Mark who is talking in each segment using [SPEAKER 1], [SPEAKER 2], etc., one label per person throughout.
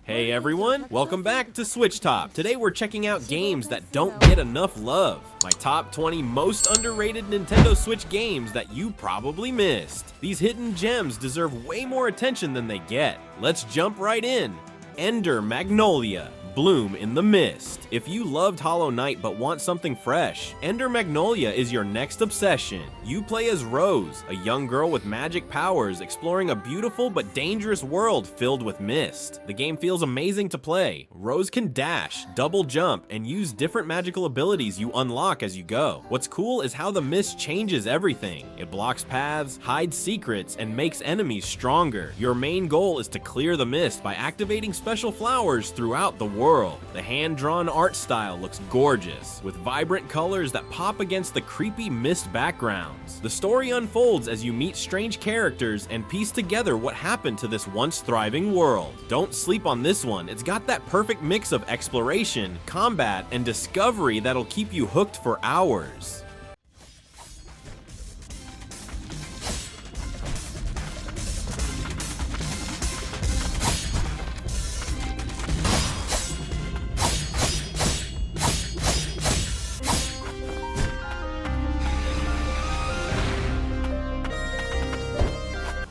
[SPEAKER 1] Hey everyone, welcome back to SwitchTop. Today we're checking out games that don't get enough love. My top 20 most underrated Nintendo Switch games that you probably missed. These hidden gems deserve way more attention than they get. Let's jump right in. Ender Magnolia. Bloom in the Mist. If you loved Hollow Knight but want something fresh, Ender Magnolia is your next obsession. You play as Rose, a young girl with magic powers exploring a beautiful but dangerous world filled with mist. The game feels amazing to play. Rose can dash, double jump, and use different magical abilities you unlock as you go. What's cool is how the mist changes everything. It blocks paths, hides secrets, and makes enemies stronger. Your main goal is to clear the mist by activating special flowers throughout the world. The hand-drawn art style looks gorgeous, with vibrant colors that pop against the creepy mist backgrounds. The story unfolds as you meet strange characters and piece together what happened to this once thriving world. Don't sleep on this one, it's got that perfect mix of exploration, combat, and discovery that'll keep you hooked for hours.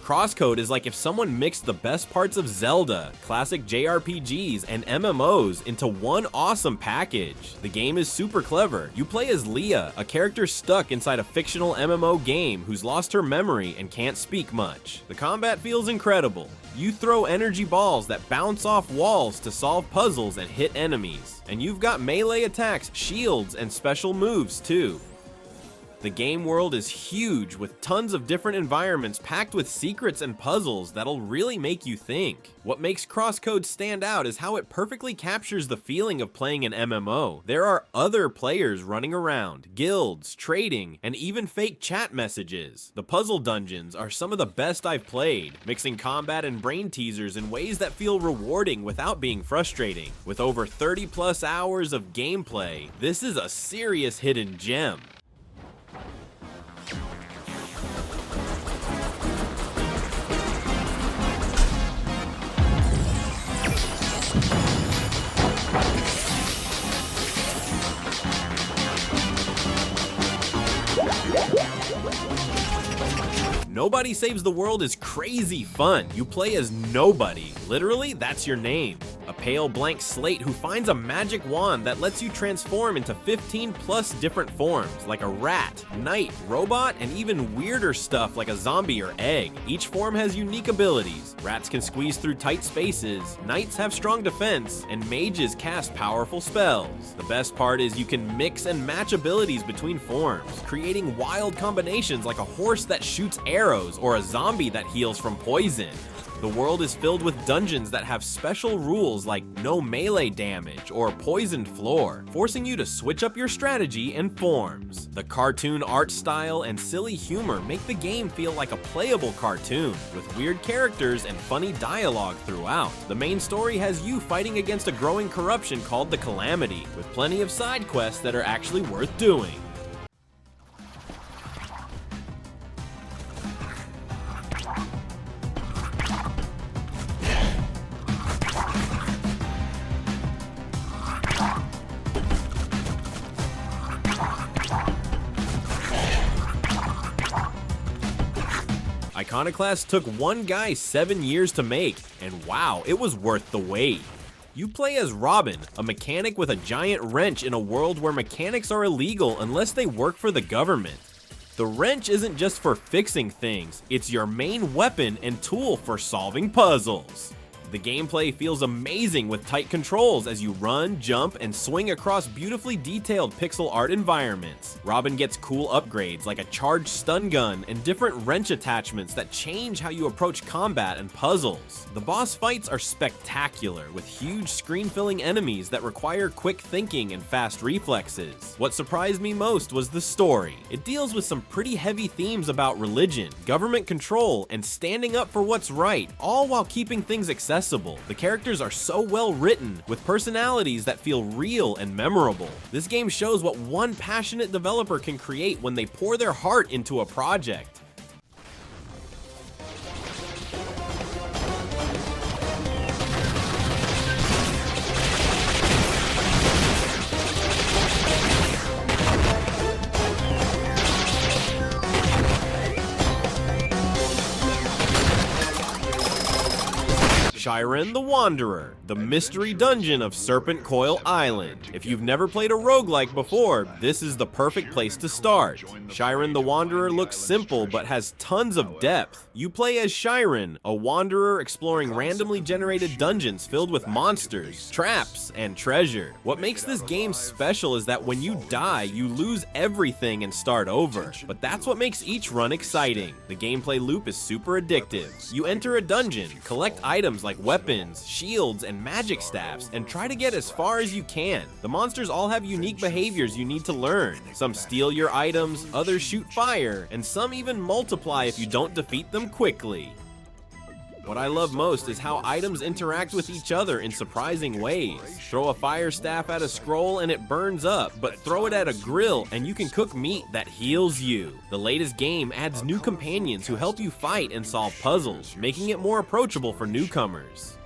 [SPEAKER 1] CrossCode is like if someone mixed the best parts of Zelda, classic JRPGs, and MMOs into one awesome package. The game is super clever. You play as Leah, a character stuck inside a fictional MMO game who's lost her memory and can't speak much. The combat feels incredible. You throw energy balls that bounce off walls to solve puzzles and hit enemies. And you've got melee attacks, shields, and special moves too. The game world is huge, with tons of different environments packed with secrets and puzzles that'll really make you think. What makes CrossCode stand out is how it perfectly captures the feeling of playing an MMO. There are other players running around, guilds, trading, and even fake chat messages. The puzzle dungeons are some of the best I've played, mixing combat and brain teasers in ways that feel rewarding without being frustrating. With over 30 plus hours of gameplay, this is a serious hidden gem. Nobody Saves the World is crazy fun. You play as Nobody. Literally, that's your name. A pale blank slate who finds a magic wand that lets you transform into 15 plus different forms, like a rat, knight, robot, and even weirder stuff like a zombie or egg. Each form has unique abilities. Rats can squeeze through tight spaces, knights have strong defense, and mages cast powerful spells. The best part is you can mix and match abilities between forms, creating wild combinations like a horse that shoots arrows or a zombie that heals from poison. The world is filled with dungeons that have special rules like no melee damage or poisoned floor, forcing you to switch up your strategy and forms. The cartoon art style and silly humor make the game feel like a playable cartoon, with weird characters and funny dialogue throughout. The main story has you fighting against a growing corruption called the Calamity, with plenty of side quests that are actually worth doing. Iconoclasts took one guy 7 years to make, and wow, it was worth the wait. You play as Robin, a mechanic with a giant wrench in a world where mechanics are illegal unless they work for the government. The wrench isn't just for fixing things, it's your main weapon and tool for solving puzzles. The gameplay feels amazing with tight controls as you run, jump, and swing across beautifully detailed pixel art environments. Robin gets cool upgrades like a charged stun gun and different wrench attachments that change how you approach combat and puzzles. The boss fights are spectacular, with huge screen-filling enemies that require quick thinking and fast reflexes. What surprised me most was the story. It deals with some pretty heavy themes about religion, government control, and standing up for what's right, all while keeping things accessible. The characters are so well written, with personalities that feel real and memorable. This game shows what one passionate developer can create when they pour their heart into a project. Shiren the Wanderer, the mystery dungeon of Serpentcoil Island. If you've never played a roguelike before, this is the perfect place to start. Shiren the Wanderer looks simple but has tons of depth. You play as Shiren, a wanderer exploring randomly generated dungeons filled with monsters, traps, and treasure. What makes this game special is that when you die, you lose everything and start over. But that's what makes each run exciting. The gameplay loop is super addictive. You enter a dungeon, collect items like weapons, shields, and magic staffs, and try to get as far as you can. The monsters all have unique behaviors you need to learn. Some steal your items, others shoot fire, and some even multiply if you don't defeat them quickly. What I love most is how items interact with each other in surprising ways. Throw a fire staff at a scroll and it burns up, but throw it at a grill and you can cook meat that heals you. The latest game adds new companions who help you fight and solve puzzles, making it more approachable for newcomers.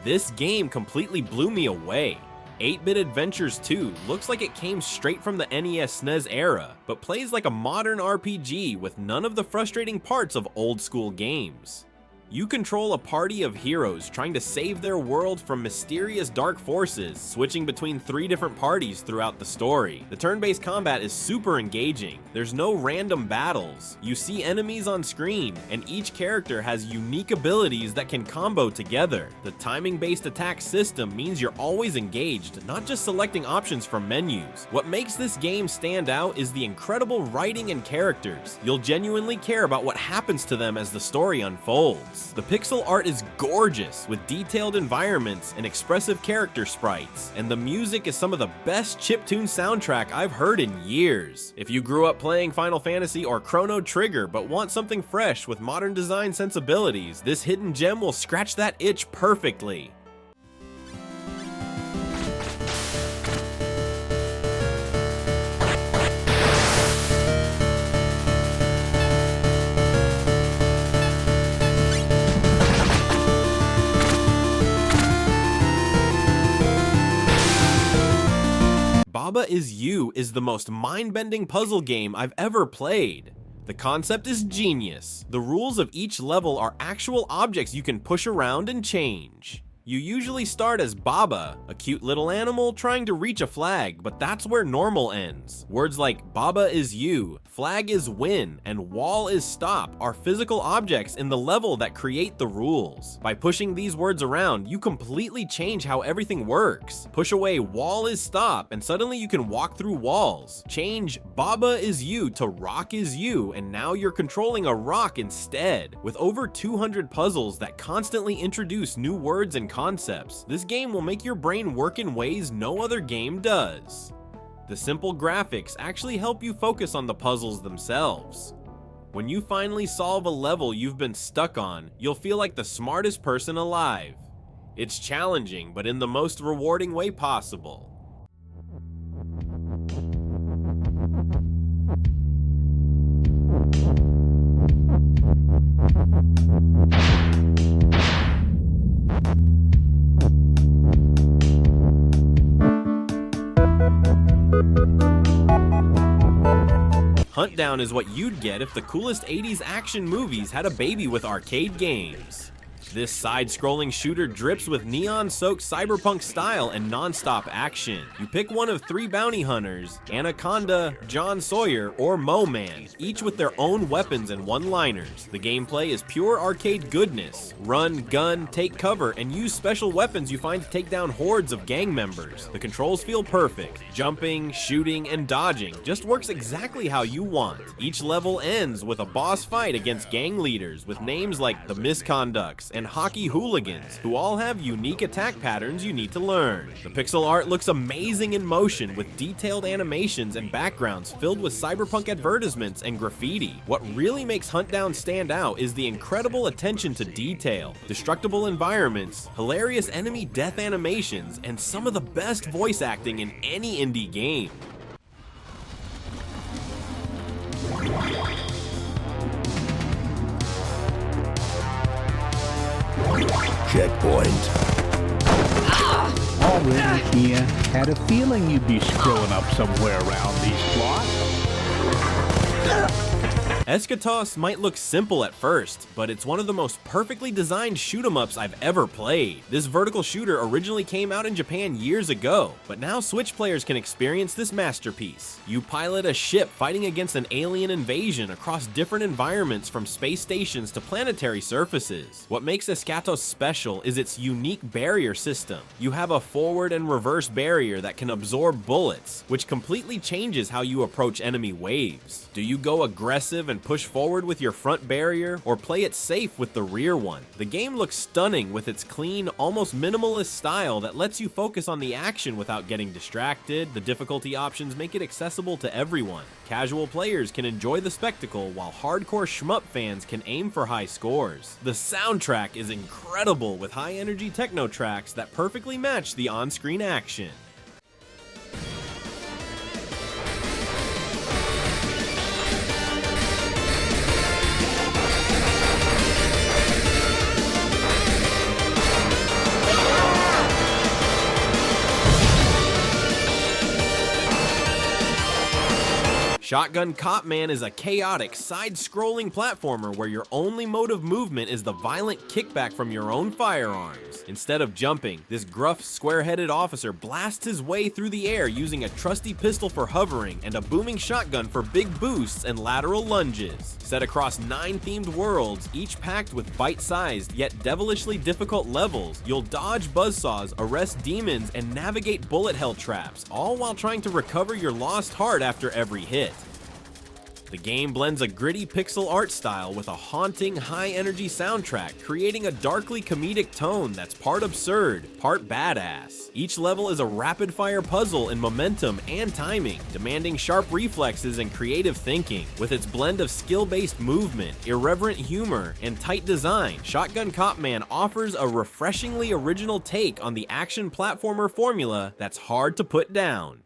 [SPEAKER 1] This game completely blew me away. 8-Bit Adventures 2 looks like it came straight from the NES/SNES era, but plays like a modern RPG with none of the frustrating parts of old-school games. You control a party of heroes trying to save their world from mysterious dark forces, switching between 3 different parties throughout the story. The turn-based combat is super engaging. There's no random battles. You see enemies on screen, and each character has unique abilities that can combo together. The timing-based attack system means you're always engaged, not just selecting options from menus. What makes this game stand out is the incredible writing and characters. You'll genuinely care about what happens to them as the story unfolds. The pixel art is gorgeous, with detailed environments and expressive character sprites, and the music is some of the best chiptune soundtrack I've heard in years. If you grew up playing Final Fantasy or Chrono Trigger but want something fresh with modern design sensibilities, this hidden gem will scratch that itch perfectly. Baba Is You is the most mind-bending puzzle game I've ever played. The concept is genius. The rules of each level are actual objects you can push around and change. You usually start as Baba, a cute little animal trying to reach a flag, but that's where normal ends. Words like Baba is you, flag is win, and wall is stop are physical objects in the level that create the rules. By pushing these words around, you completely change how everything works. Push away wall is stop, and suddenly you can walk through walls. Change Baba is you to rock is you, and now you're controlling a rock instead. With over 200 puzzles that constantly introduce new words and concepts, this game will make your brain work in ways no other game does. The simple graphics actually help you focus on the puzzles themselves. When you finally solve a level you've been stuck on, you'll feel like the smartest person alive. It's challenging, but in the most rewarding way possible. Huntdown is what you'd get if the coolest 80s action movies had a baby with arcade games. This side-scrolling shooter drips with neon-soaked cyberpunk style and non-stop action. You pick one of 3 bounty hunters, Anaconda, John Sawyer, or Mo Man, each with their own weapons and one-liners. The gameplay is pure arcade goodness. Run, gun, take cover, and use special weapons you find to take down hordes of gang members. The controls feel perfect. Jumping, shooting, and dodging just works exactly how you want. Each level ends with a boss fight against gang leaders with names like the Misconducts and Hockey Hooligans, who all have unique attack patterns you need to learn. The pixel art looks amazing in motion with detailed animations and backgrounds filled with cyberpunk advertisements and graffiti. What really makes Huntdown stand out is the incredible attention to detail, destructible environments, hilarious enemy death animations, and some of the best voice acting in any indie game.
[SPEAKER 2] checkpoint.
[SPEAKER 3] Already here. Had a feeling you'd be screwing up somewhere around these plots.
[SPEAKER 1] Eschatos might look simple at first, but it's one of the most perfectly designed shoot-'em-ups I've ever played. This vertical shooter originally came out in Japan years ago, but now Switch players can experience this masterpiece. You pilot a ship fighting against an alien invasion across different environments from space stations to planetary surfaces. What makes Eschatos special is its unique barrier system. You have a forward and reverse barrier that can absorb bullets, which completely changes how you approach enemy waves. Do you go aggressive and push forward with your front barrier, or play it safe with the rear one? The game looks stunning with its clean, almost minimalist style that lets you focus on the action without getting distracted. The difficulty options make it accessible to everyone. Casual players can enjoy the spectacle, while hardcore shmup fans can aim for high scores. The soundtrack is incredible, with high-energy techno tracks that perfectly match the on-screen action. Shotgun Cop Man is a chaotic, side-scrolling platformer where your only mode of movement is the violent kickback from your own firearms. Instead of jumping, this gruff, square-headed officer blasts his way through the air using a trusty pistol for hovering and a booming shotgun for big boosts and lateral lunges. Set across 9 themed worlds, each packed with bite-sized yet devilishly difficult levels, you'll dodge buzzsaws, arrest demons, and navigate bullet hell traps, all while trying to recover your lost heart after every hit. The game blends a gritty pixel art style with a haunting, high-energy soundtrack, creating a darkly comedic tone that's part absurd, part badass. Each level is a rapid-fire puzzle in momentum and timing, demanding sharp reflexes and creative thinking. With its blend of skill-based movement, irreverent humor, and tight design, Shotgun Cop Man offers a refreshingly original take on the action platformer formula that's hard to put down.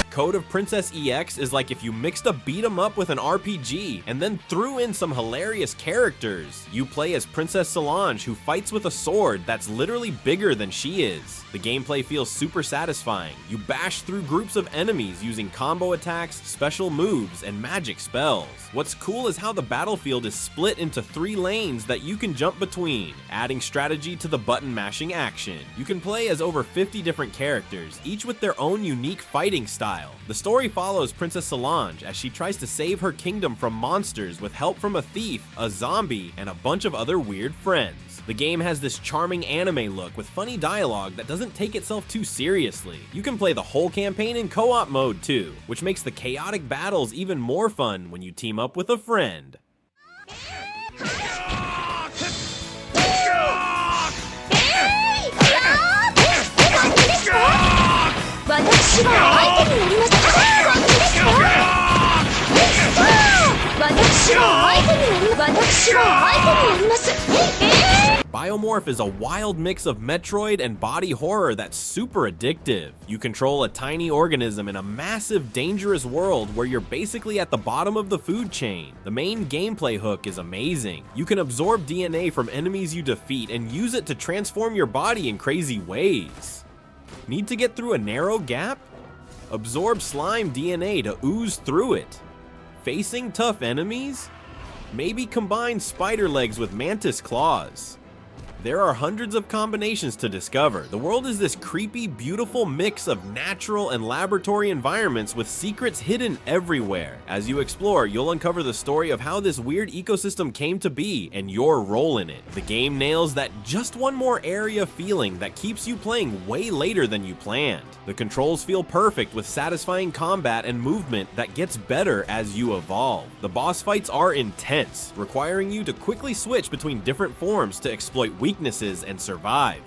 [SPEAKER 1] Code of Princess EX is like if you mixed a beat-em-up with an RPG and then threw in some hilarious characters. You play as Princess Solange, who fights with a sword that's literally bigger than she is. The gameplay feels super satisfying. You bash through groups of enemies using combo attacks, special moves, and magic spells. What's cool is how the battlefield is split into 3 lanes that you can jump between, adding strategy to the button-mashing action. You can play as over 50 different characters, each with their own unique fighting style. The story follows Princess Solange as she tries to save her kingdom from monsters with help from a thief, a zombie, and a bunch of other weird friends. The game has this charming anime look with funny dialogue that doesn't take itself too seriously. You can play the whole campaign in co-op mode too, which makes the chaotic battles even more fun when you team up with a friend. Biomorph is a wild mix of Metroid and body horror that's super addictive. You control a tiny organism in a massive, dangerous world where you're basically at the bottom of the food chain. The main gameplay hook is amazing. You can absorb DNA from enemies you defeat and use it to transform your body in crazy ways. Need to get through a narrow gap? Absorb slime DNA to ooze through it. Facing tough enemies? Maybe combine spider legs with mantis claws. There are hundreds of combinations to discover. The world is this creepy, beautiful mix of natural and laboratory environments with secrets hidden everywhere. As you explore, you'll uncover the story of how this weird ecosystem came to be and your role in it. The game nails that just one more area feeling that keeps you playing way later than you planned. The controls feel perfect with satisfying combat and movement that gets better as you evolve. The boss fights are intense, requiring you to quickly switch between different forms to exploit weaknesses and survive.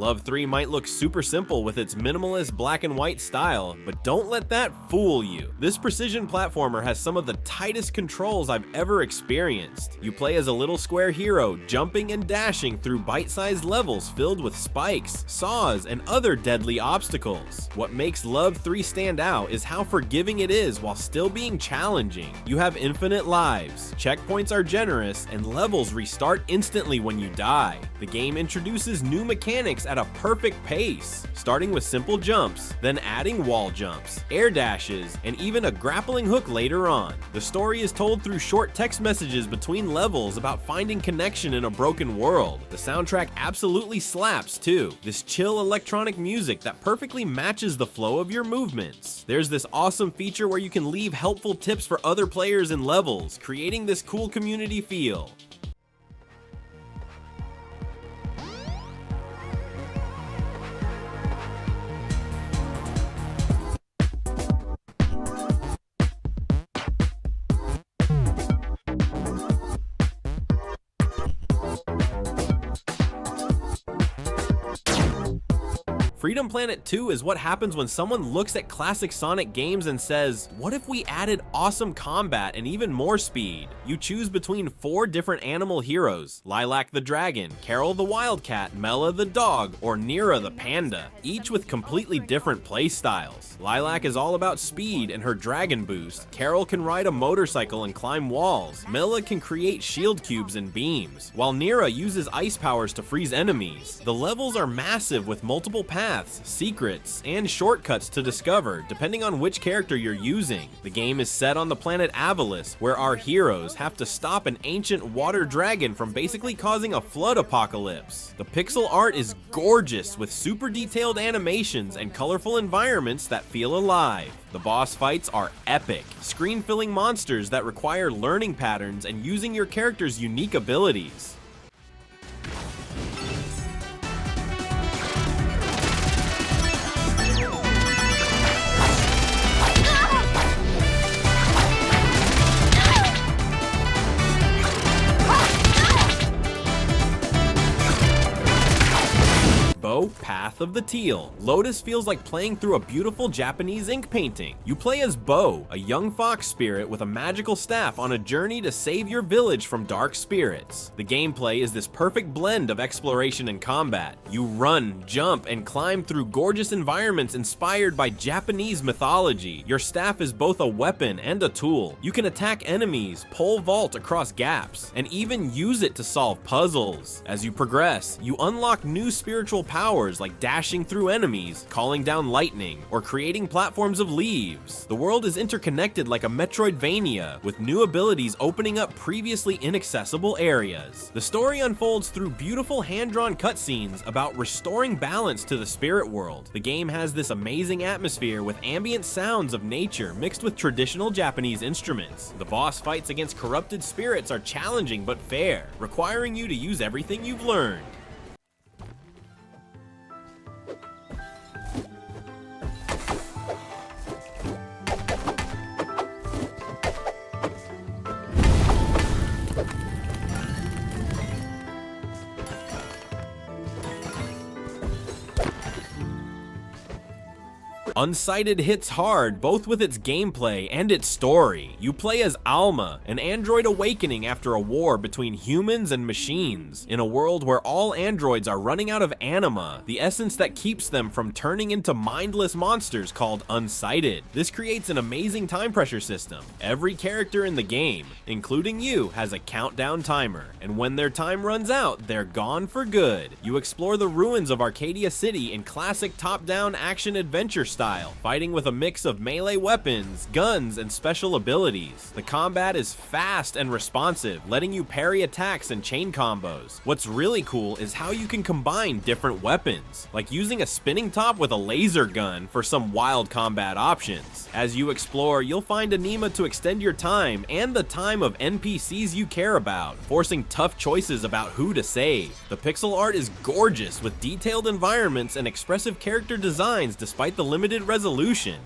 [SPEAKER 1] Love 3 might look super simple with its minimalist black and white style, but don't let that fool you. This precision platformer has some of the tightest controls I've ever experienced. You play as a little square hero, jumping and dashing through bite-sized levels filled with spikes, saws, and other deadly obstacles. What makes Love 3 stand out is how forgiving it is while still being challenging. You have infinite lives, checkpoints are generous, and levels restart instantly when you die. The game introduces new mechanics at a perfect pace, starting with simple jumps, then adding wall jumps, air dashes, and even a grappling hook later on. The story is told through short text messages between levels about finding connection in a broken world. The soundtrack absolutely slaps too. This chill electronic music that perfectly matches the flow of your movements. There's this awesome feature where you can leave helpful tips for other players in levels, creating this cool community feel. Freedom Planet 2 is what happens when someone looks at classic Sonic games and says, what if we added awesome combat and even more speed? You choose between 4 different animal heroes, Lilac the dragon, Carol the wildcat, Mela the dog, or Nira the panda, each with completely different play styles. Lilac is all about speed and her dragon boost, Carol can ride a motorcycle and climb walls, Mela can create shield cubes and beams, while Nira uses ice powers to freeze enemies. The levels are massive with multiple paths, secrets, and shortcuts to discover, depending on which character you're using. The game is set on the planet Avalis, where our heroes have to stop an ancient water dragon from basically causing a flood apocalypse. The pixel art is gorgeous, with super detailed animations and colorful environments that feel alive. The boss fights are epic, screen-filling monsters that require learning patterns and using your character's unique abilities. Path of the Teal. Lotus feels like playing through a beautiful Japanese ink painting. You play as Bo, a young fox spirit with a magical staff on a journey to save your village from dark spirits. The gameplay is this perfect blend of exploration and combat. You run, jump, and climb through gorgeous environments inspired by Japanese mythology. Your staff is both a weapon and a tool. You can attack enemies, pole vault across gaps, and even use it to solve puzzles. As you progress, you unlock new spiritual powers like dashing through enemies, calling down lightning, or creating platforms of leaves. The world is interconnected like a Metroidvania, with new abilities opening up previously inaccessible areas. The story unfolds through beautiful hand-drawn cutscenes about restoring balance to the spirit world. The game has this amazing atmosphere with ambient sounds of nature mixed with traditional Japanese instruments. The boss fights against corrupted spirits are challenging but fair, requiring you to use everything you've learned. Unsighted hits hard, both with its gameplay and its story. You play as Alma, an android awakening after a war between humans and machines. In a world where all androids are running out of anima, the essence that keeps them from turning into mindless monsters called Unsighted. This creates an amazing time pressure system. Every character in the game, including you, has a countdown timer, and when their time runs out, they're gone for good. You explore the ruins of Arcadia City in classic top-down action-adventure style, fighting with a mix of melee weapons, guns, and special abilities. The combat is fast and responsive, letting you parry attacks and chain combos. What's really cool is how you can combine different weapons, like using a spinning top with a laser gun for some wild combat options. As you explore, you'll find anima to extend your time and the time of NPCs you care about, forcing tough choices about who to save. The pixel art is gorgeous, with detailed environments and expressive character designs despite the limited resolution.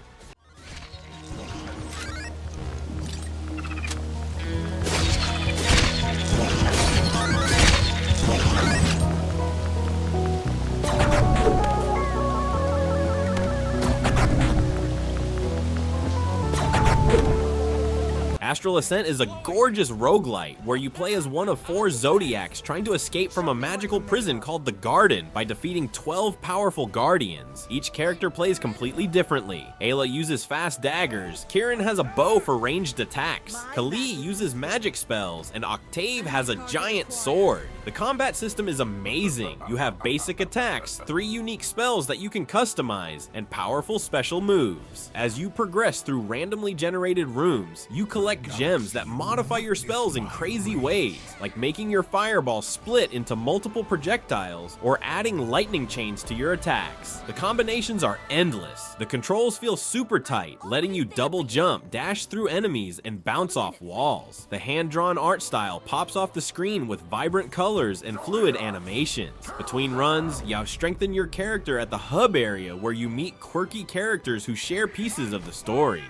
[SPEAKER 1] Astral Ascent is a gorgeous roguelite where you play as one of 4 zodiacs trying to escape from a magical prison called the Garden by defeating 12 powerful guardians. Each character plays completely differently. Ayla uses fast daggers, Shiren has a bow for ranged attacks, Kali uses magic spells, and Octave has a giant sword. The combat system is amazing. You have basic attacks, 3 unique spells that you can customize, and powerful special moves. As you progress through randomly generated rooms, you collect gems that modify your spells in crazy ways, like making your fireball split into multiple projectiles or adding lightning chains to your attacks. The combinations are endless. The controls feel super tight, letting you double jump, dash through enemies, and bounce off walls. The hand-drawn art style pops off the screen with vibrant colors and fluid animations. Between runs, you strengthen your character at the hub area where you meet quirky characters who share pieces of the story.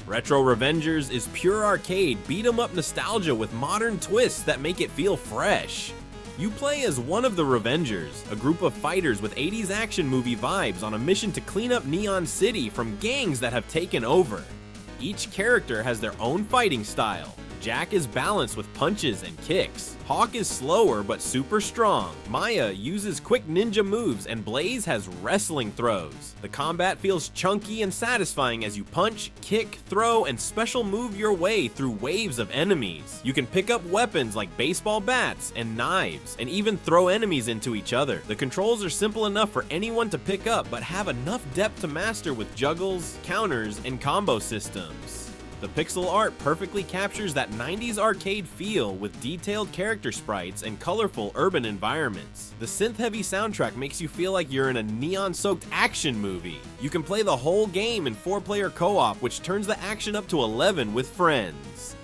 [SPEAKER 1] Retro Revengers is pure arcade beat-em-up nostalgia with modern twists that make it feel fresh. You play as one of the Revengers, a group of fighters with 80s action movie vibes on a mission to clean up Neon City from gangs that have taken over. Each character has their own fighting style. Jack is balanced with punches and kicks. Hawk is slower but super strong. Maya uses quick ninja moves and Blaze has wrestling throws. The combat feels chunky and satisfying as you punch, kick, throw, and special move your way through waves of enemies. You can pick up weapons like baseball bats and knives, and even throw enemies into each other. The controls are simple enough for anyone to pick up but have enough depth to master with juggles, counters, and combo systems. The pixel art perfectly captures that 90s arcade feel with detailed character sprites and colorful urban environments. The synth-heavy soundtrack makes you feel like you're in a neon-soaked action movie. You can play the whole game in 4-player co-op, which turns the action up to 11 with friends.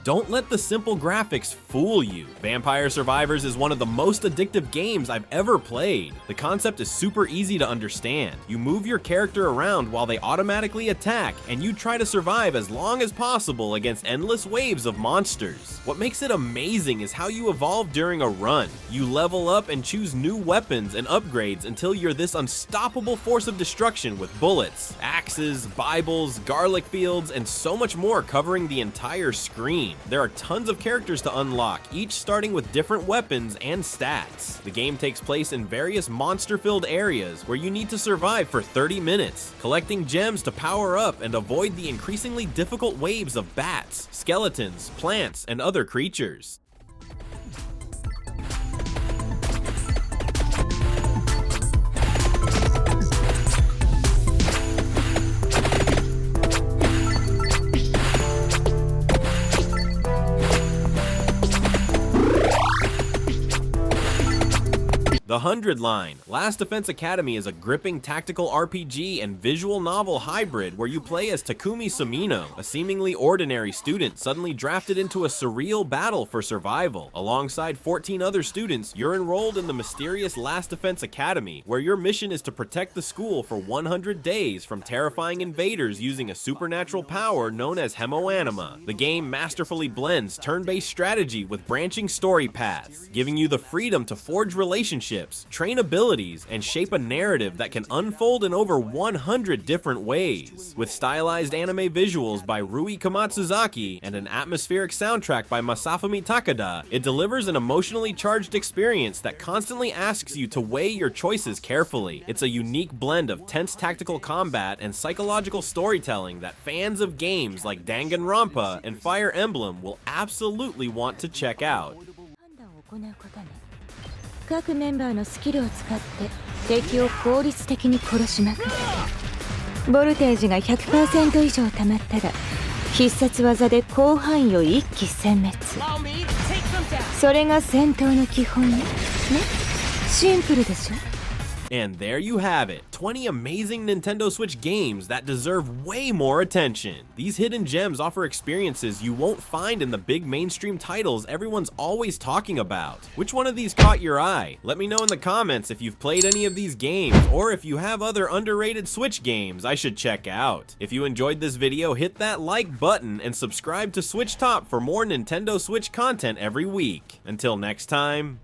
[SPEAKER 1] Don't let the simple graphics fool you. Vampire Survivors is one of the most addictive games I've ever played. The concept is super easy to understand. You move your character around while they automatically attack, and you try to survive as long as possible against endless waves of monsters. What makes it amazing is how you evolve during a run. You level up and choose new weapons and upgrades until you're this unstoppable force of destruction with bullets, axes, Bibles, garlic fields, and so much more covering the entire screen. There are tons of characters to unlock, each starting with different weapons and stats. The game takes place in various monster-filled areas where you need to survive for 30 minutes, collecting gems to power up and avoid the increasingly difficult waves of bats, skeletons, plants, and other creatures. The 100 Line. Last Defense Academy is a gripping tactical RPG and visual novel hybrid where you play as Takumi Sumino, a seemingly ordinary student suddenly drafted into a surreal battle for survival. Alongside 14 other students, you're enrolled in the mysterious Last Defense Academy, where your mission is to protect the school for 100 days from terrifying invaders using a supernatural power known as Hemoanima. The game masterfully blends turn-based strategy with branching story paths, giving you the freedom to forge relationships, train abilities, and shape a narrative that can unfold in over 100 different ways. With stylized anime visuals by Rui Komatsuzaki and an atmospheric soundtrack by Masafumi Takada, it delivers an emotionally charged experience that constantly asks you to weigh your choices carefully. It's a unique blend of tense tactical combat and psychological storytelling that fans of games like Danganronpa and Fire Emblem will absolutely want to check out.
[SPEAKER 2] 各メンバーのスキルを使って敵を効率的に殺しまくる。ボルテージが 100% 以上溜まったら必殺技で広範囲を一気殲滅。それが戦闘の基本ね。シンプルでしょ。
[SPEAKER 1] And there you have it, 20 amazing Nintendo Switch games that deserve way more attention. These hidden gems offer experiences you won't find in the big mainstream titles everyone's always talking about. Which one of these caught your eye? Let me know in the comments if you've played any of these games, or if you have other underrated Switch games I should check out. If you enjoyed this video, hit that like button and subscribe to SwitchTop for more Nintendo Switch content every week. Until next time,